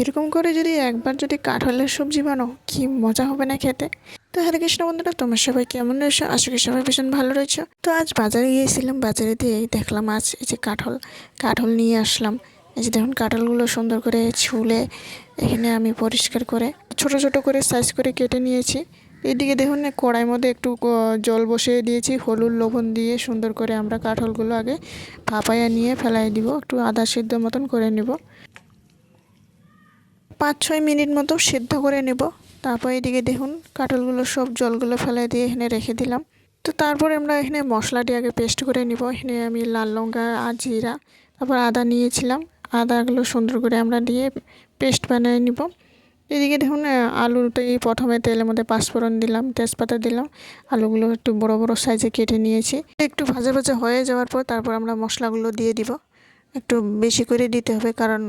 এরকম করে যদি একবার যদি কাঁঠালের সবজি বানাও কি মজা হবে না খেতে। তো হরে কৃষ্ণ বন্ধুরা, তোমার সবাই কেমন রয়েছো? আশা করি সবাই ভীষণ ভালো রয়েছো। তো আজ বাজারে গিয়েছিলাম, বাজারে দিয়ে দেখলাম আজ এই যে কাঁঠাল কাঁঠাল নিয়ে আসলাম। এই যে দেখুন কাঁঠালগুলো সুন্দর করে ছুলে এখানে আমি পরিষ্কার করে ছোট ছোট করে সাইজ করে কেটে নিয়েছি। এদিকে দেখুন কড়াইয়ের মধ্যে একটু জল বসিয়ে দিয়েছি, হলুদ লবণ দিয়ে সুন্দর করে আমরা কাঁঠালগুলো আগে ভাপাইয়া নিয়ে ফেলাই দিব, একটু আধা সিদ্ধ মতন করে নিব। 5-6 মিনিট মতো সিদ্ধ করে নেব। তারপর এদিকে দেখুন কাঁঠালগুলো সব জলগুলো ফেলে দিয়ে এখানে রেখে দিলাম। তো তারপরে আমরা এখানে মশলাটি আগে পেস্ট করে নিব। এখানে আমি লাল লঙ্কা আর জিরা, তারপর আদা নিয়েছিলাম। আদাগুলো সুন্দর করে আমরা দিয়ে পেস্ট বানিয়ে নিব। এদিকে দেখুন আলুটাই প্রথমে তেলের মধ্যে পাঁচফোড়ন দিলাম, তেজপাতা দিলাম, আলুগুলো একটু বড় বড় সাইজে কেটে নিয়েছি। একটু ভাজা ভাজা হয়ে যাওয়ার পর তারপর আমরা মশলাগুলো দিয়ে দিব। একটু বেশি করে দিতে হবে, কারণ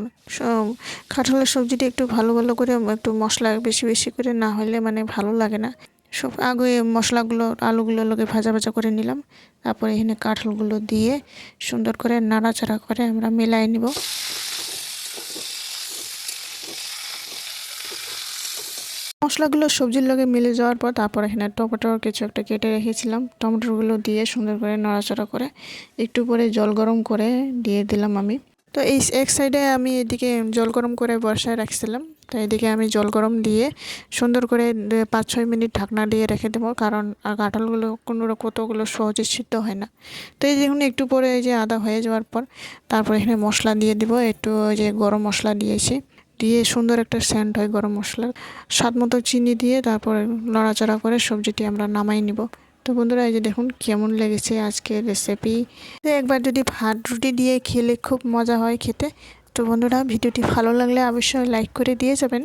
কাঁঠালের সবজিটি একটু ভালো ভালো করে একটু মশলা বেশি বেশি করে না হলে মানে ভালো লাগে না। সব আগে মশলাগুলো আলুগুলো লোকে ভাজা ভাজা করে নিলাম। তারপরে এখানে কাঁঠালগুলো দিয়ে সুন্দর করে নাড়াচাড়া করে আমরা মেলাই নিব। মশলাগুলো সবজির লগে মিলে যাওয়ার পর তারপর এখানে টমেটো কিছু একটা কেটে রেখেছিলাম, টমেটোগুলো দিয়ে সুন্দর করে নাড়াচাড়া করে একটু পরে জল গরম করে দিয়ে দিলাম আমি। তো এই এক সাইডে আমি এদিকে জল গরম করে বসায় রাখছিলাম। তো এদিকে আমি জল গরম দিয়ে সুন্দর করে 5-6 মিনিট ঢাকনা দিয়ে রেখে দেবো, কারণ কাঁঠালগুলো কতগুলো সহজে সিদ্ধ হয় না। তো এই দেখুন একটু পরে এই যে আদা হয়ে যাওয়ার পর তারপর এখানে মশলা দিয়ে দিব। একটু ওই যে গরম মশলা দিয়েছি, দিয়ে সুন্দর একটা সেন্ট হয় গরম মশলার। স্বাদ মতো চিনি দিয়ে তারপরে নড়াচড়া করে সবজিটি আমরা নামাই নিব। তো বন্ধুরা, এই যে দেখুন কেমন লেগেছে আজকের রেসিপি। একবার যদি ভাত রুটি দিয়ে খেলে খুব মজা হয় খেতে। তো বন্ধুরা, ভিডিওটি ভালো লাগলে অবশ্যই লাইক করে দিয়ে যাবেন।